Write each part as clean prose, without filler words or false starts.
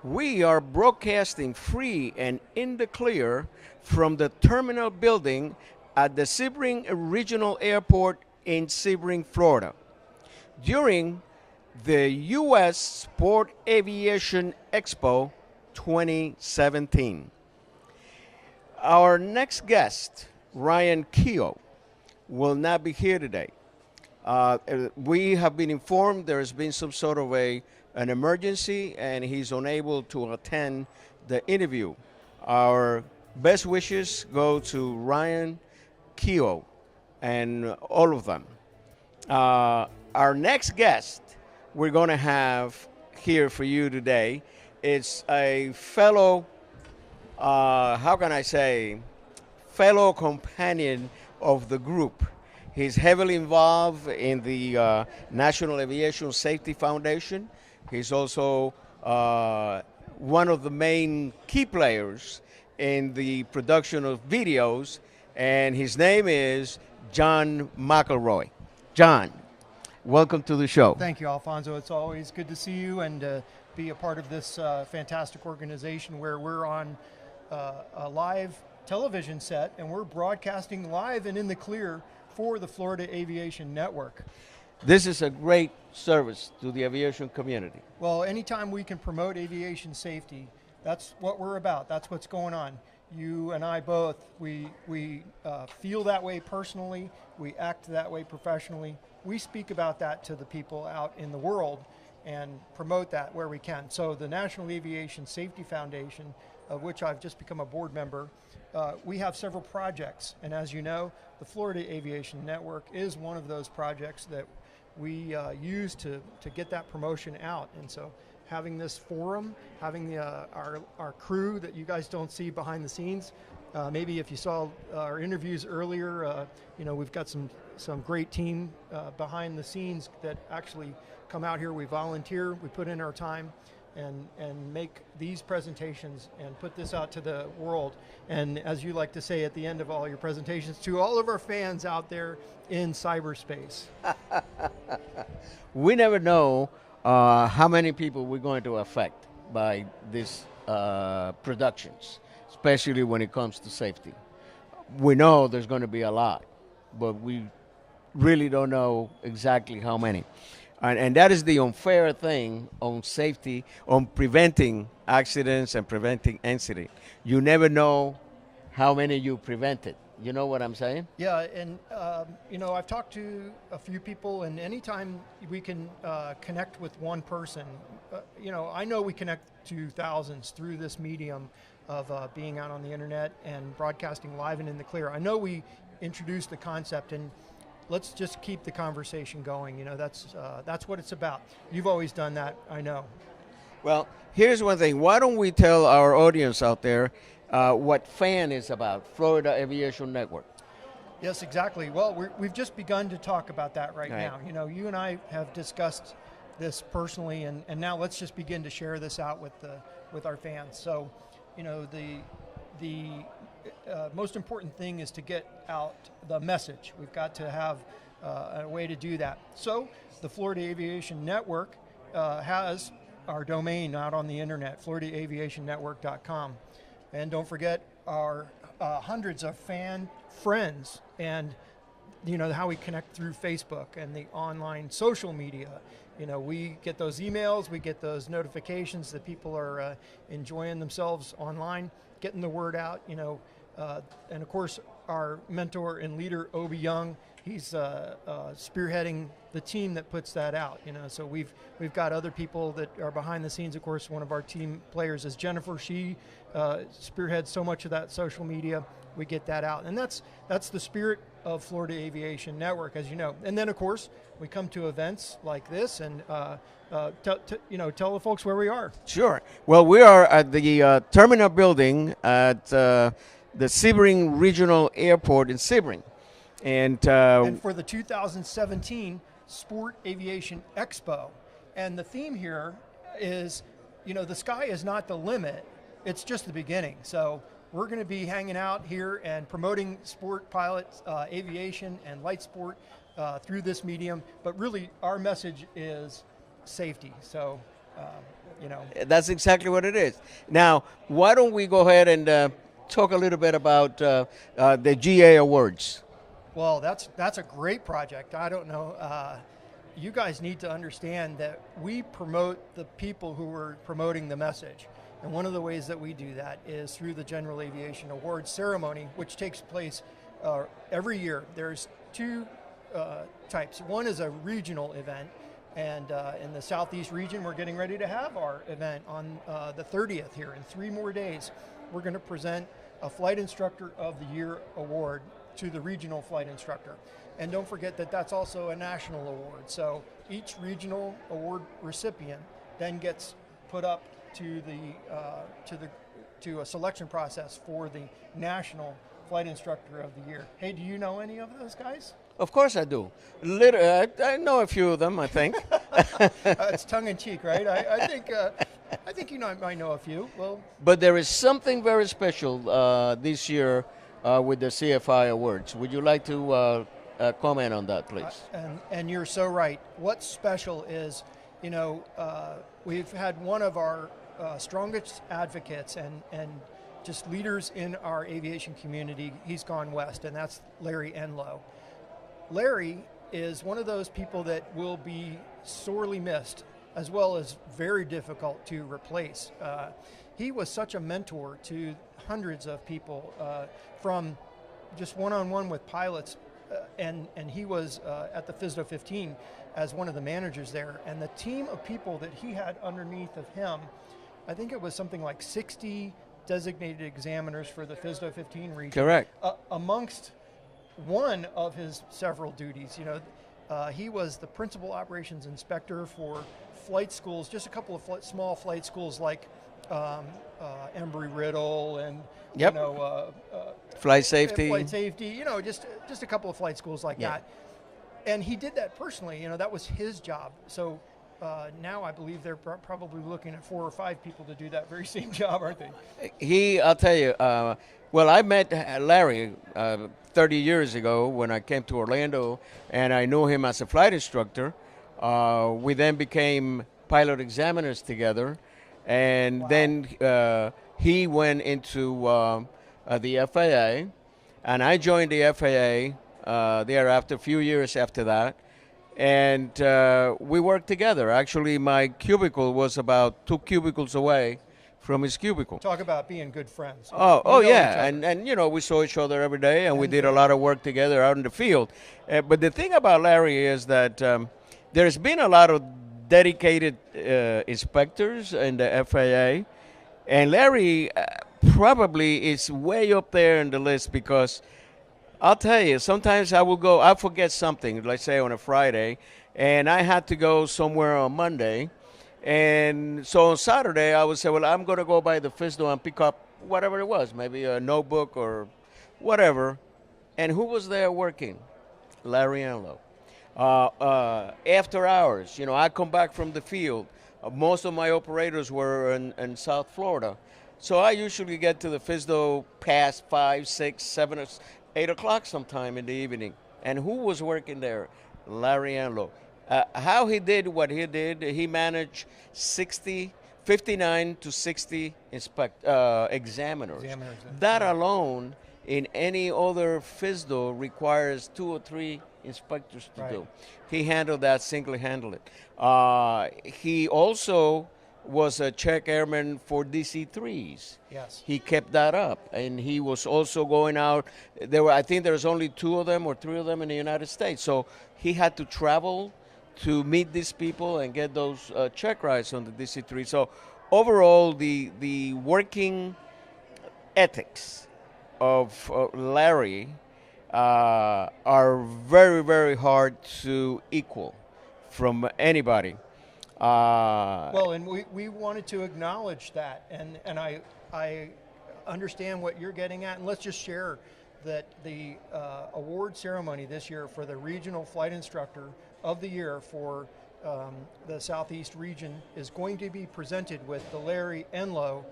We are broadcasting free and in the clear from the terminal building at the Sebring Regional Airport in Sebring, Florida. During the U.S. Sport Aviation Expo 2017. Our next guest, Ryan Keogh, will not be here today. We have been informed there has been some sort of an emergency and he's unable to attend the interview. Our best wishes go to Ryan Keogh and all of them. Our next guest we're going to have here for you today is a fellow, how can I say, fellow companion of the group. He's heavily involved in the National Aviation Safety Foundation. He's also one of the main key players in the production of videos, and his name is John McLeroy. John, welcome to the show. Thank you, Alfonso. It's always good to see you and be a part of this fantastic organization where we're on a live television set and we're broadcasting live and in the clear for the Florida Aviation Network. This is a great service to the aviation community. Well, anytime we can promote aviation safety, that's what we're about. That's what's going on. You and I both, we feel that way personally. We act that way professionally. We speak about that to the people out in the world and promote that where we can. So the National Aviation Safety Foundation, of which I've just become a board member, we have several projects. And as you know, the Florida Aviation Network is one of those projects that we use to get that promotion out. And so having this forum, having our crew that you guys don't see behind the scenes, maybe if you saw our interviews earlier, we've got some great team behind the scenes that actually come out here. We volunteer, we put in our time and make these presentations and put this out to the world. And as you like to say at the end of all your presentations, to all of our fans out there in cyberspace. We never know how many people we're going to affect by these productions, especially when it comes to safety. We know there's going to be a lot, but we really don't know exactly how many. And that is the unfair thing on safety, on preventing accidents and preventing incidents. You never know how many you prevented. You know what I'm saying? Yeah, and I've talked to a few people, and anytime we can connect with one person, I know we connect to thousands through this medium of being out on the internet and broadcasting live and in the clear. I know we introduced the concept, and let's just keep the conversation going. That's what it's about. You've always done that, I know. Well, here's one thing. Why don't we tell our audience out there what FAN is about, Florida Aviation Network? Yes, exactly. Well, we've just begun to talk about that right now. You and I have discussed this personally, and now let's just begin to share this out with our fans. So, the most important thing is to get out the message. We've got to have a way to do that. So the Florida Aviation Network has our domain out on the internet, floridaaviationnetwork.com. And don't forget our hundreds of fan friends and how we connect through Facebook and the online social media. We get those emails, we get those notifications that people are enjoying themselves online, getting the word out, and of course our mentor and leader, Obi Young, he's spearheading the team that puts that out. So we've got other people that are behind the scenes. Of course, one of our team players is Jennifer. She spearheads so much of that social media. We get that out, and that's the spirit of Florida Aviation Network, as you know. And then, of course, we come to events like this, and tell the folks where we are. Sure. Well, we are at the terminal building at the Sebring Regional Airport in Sebring. And For the 2017 Sport Aviation Expo. And the theme here is, the sky is not the limit, it's just the beginning. So we're going to be hanging out here and promoting sport pilots, aviation, and light sport through this medium. But really, our message is safety. So, that's exactly what it is. Now, why don't we go ahead and talk a little bit about the GA Awards? Well, that's a great project. I don't know. You guys need to understand that we promote the people who are promoting the message. And one of the ways that we do that is through the General Aviation Awards ceremony, which takes place every year. There's two types. One is a regional event, and in the Southeast region, we're getting ready to have our event on the 30th here. In 3 more days, we're going to present a Flight Instructor of the Year award to the regional flight instructor. And don't forget that that's also a national award. So each regional award recipient then gets put up to a selection process for the National Flight Instructor of the Year. Hey, do you know any of those guys? Of course I do. I know a few of them, I think. It's tongue in cheek, right? I think I know a few. Well, but there is something very special this year with the CFI Awards. Would you like to comment on that, please? And you're so right. What's special is, we've had one of our strongest advocates and just leaders in our aviation community. He's gone west, and that's Larry Enlow. Larry is one of those people that will be sorely missed, as well as very difficult to replace. He was such a mentor to hundreds of people, from just one-on-one with pilots, and he was at the FSDO 15 as one of the managers there. And the team of people that he had underneath of him, I think it was something like 60 designated examiners for the FSDO 15 region. Correct. Amongst one of his several duties, he was the principal operations inspector for flight schools, just a couple of small flight schools like Embry-Riddle and yep. Flight safety. Just a couple of flight schools like that. And he did that personally. That was his job. So now I believe they're probably looking at 4 or 5 people to do that very same job, aren't they? I'll tell you. Well, I met Larry 30 years ago when I came to Orlando, and I knew him as a flight instructor. We then became pilot examiners together, and then he went into the FAA, and I joined the FAA thereafter, a few years after that, and we worked together. Actually, my cubicle was about 2 cubicles away from his cubicle. Talk about being good friends. Oh yeah, and we saw each other every day, and we did a lot of work together out in the field. But the thing about Larry is that there's been a lot of dedicated inspectors in the FAA, and Larry probably is way up there in the list, because I'll tell you, sometimes I forget something, let's say on a Friday, and I had to go somewhere on Monday. And so on Saturday, I would say, well, I'm going to go by the FSDO and pick up whatever it was, maybe a notebook or whatever. And who was there working? Larry Enlow. After hours, I come back from the field. Most of my operators were in South Florida. So I usually get to the FSDO past 5, 6, 7, 8 o'clock sometime in the evening. And who was working there? Larry Enlow. How he did what he did, he managed 59 to 60 examiners. That alone, in any other FSDO, requires 2 or 3 inspectors to do. He handled that single-handedly. He also was a check airman for DC-3s. Yes. He kept that up, and he was also going out. I think there's only 2 of them or 3 of them in the United States. So he had to travel to meet these people and get those check rides on the DC-3. So overall, the working ethics of Larry are very, very hard to equal from anybody. Well, and we wanted to acknowledge that, and I understand what you're getting at, and let's just share that the award ceremony this year for the Regional Flight Instructor of the Year for the Southeast region is going to be presented with the Larry Enlow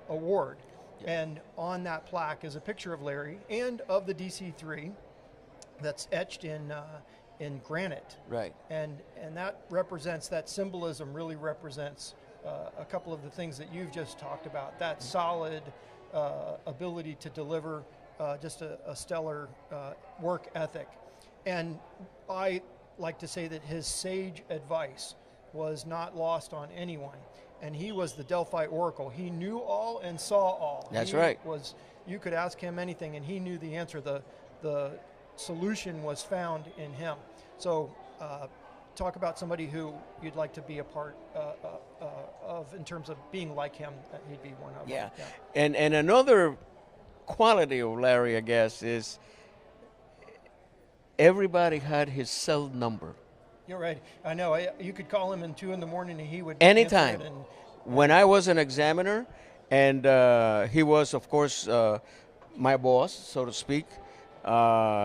Award. And on that plaque is a picture of Larry and of the DC-3 that's etched in granite. Right. And that represents, that symbolism really represents a couple of the things that you've just talked about, that solid ability to deliver just a stellar work ethic. And I like to say that his sage advice was not lost on anyone. And he was the Delphi Oracle. He knew all and saw all. That's right. You could ask him anything and he knew the answer. The solution was found in him. So talk about somebody who you'd like to be a part of in terms of being like him. He'd be one of them. Yeah. And another quality of Larry, I guess, is everybody had his cell number. You're right. I know. You could call him at 2 in the morning and he would anytime. Answer it. When I was an examiner, and he was, of course, my boss, so to speak,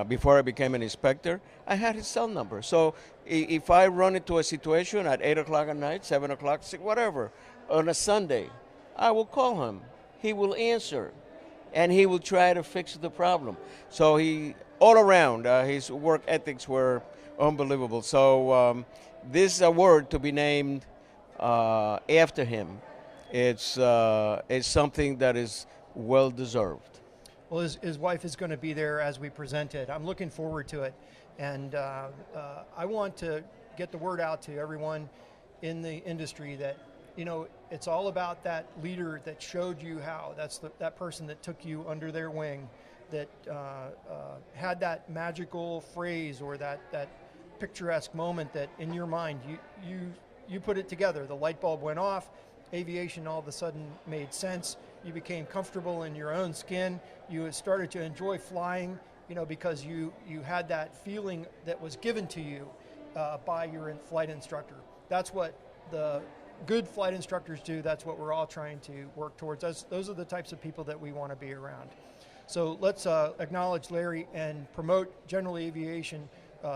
before I became an inspector, I had his cell number. So if I run into a situation at 8 o'clock at night, 7 o'clock, 6, whatever, on a Sunday, I will call him. He will answer, and he will try to fix the problem. So all around, his work ethics were unbelievable. So this award to be named after him, it's something that is well deserved. Well, his wife is going to be there as we present it. I'm looking forward to it, and I want to get the word out to everyone in the industry that it's all about that leader that showed you how. That's that person that took you under their wing, that had that magical phrase or that picturesque moment that in your mind you put it together. The light bulb went off. Aviation all of a sudden made sense. You became comfortable in your own skin. You started to enjoy flying, because you had that feeling that was given to you by your flight instructor. That's what the good flight instructors do. That's what we're all trying to work towards. Those are the types of people that we want to be around. So let's acknowledge Larry and promote general aviation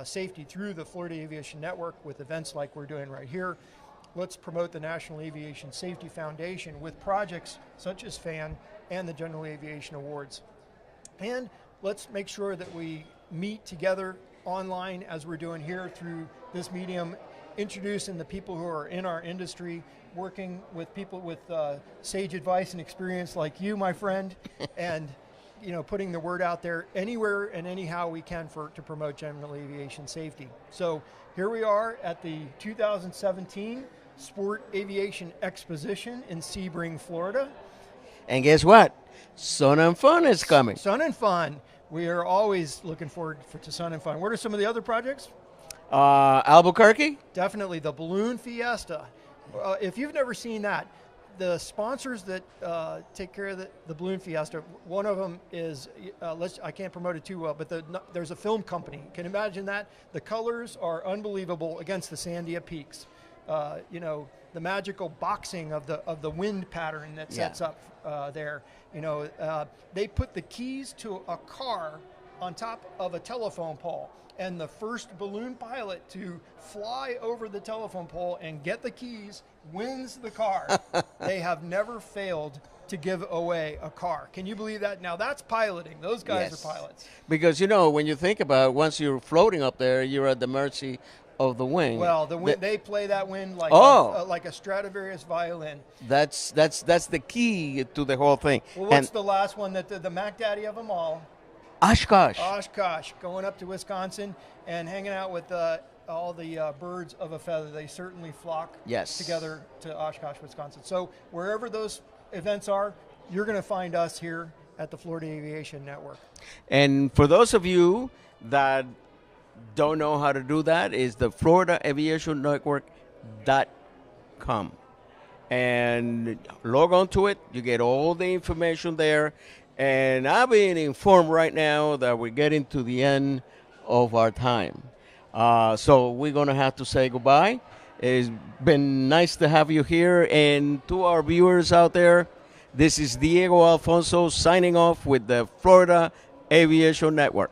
safety through the Florida Aviation Network with events like we're doing right here. Let's promote the National Aviation Safety Foundation with projects such as FAN and the General Aviation Awards. And let's make sure that we meet together online as we're doing here through this medium, introducing the people who are in our industry, working with people with sage advice and experience like you, my friend, and putting the word out there anywhere and anyhow we can to promote general aviation safety. So here we are at the 2017 Sport Aviation Exposition in Sebring, Florida. And guess what? Sun and Fun is coming. Sun and Fun. We are always looking forward to Sun and Fun. What are some of the other projects? Albuquerque? Definitely the Balloon Fiesta. If you've never seen that, the sponsors that take care of the Balloon Fiesta, one of them is, I can't promote it too well, but there's a film company. Can you imagine that? The colors are unbelievable against the Sandia Peaks. The magical boxing of the wind pattern that sets up there. They put the keys to a car on top of a telephone pole. And the first balloon pilot to fly over the telephone pole and get the keys wins the car. They have never failed to give away a car. Can you believe that? Now that's piloting. Those guys are pilots. Because, when you think about it, once you're floating up there, you're at the mercy of the wing. Well, the wind, they play that wind like a Stradivarius violin. That's the key to the whole thing. Well, what's the last one that the Mac Daddy of them all? Oshkosh. Oshkosh, going up to Wisconsin and hanging out with all the birds of a feather. They certainly flock Yes. together to Oshkosh, Wisconsin. So wherever those events are, you're going to find us here at the Florida Aviation Network. And for those of you that don't know how to do that, is the Florida Aviation Network.com. And log on to it. You get all the information there. And I've been informed right now that we're getting to the end of our time. So we're going to have to say goodbye. It's been nice to have you here. And to our viewers out there, this is Diego Alfonso signing off with the Florida Aviation Network.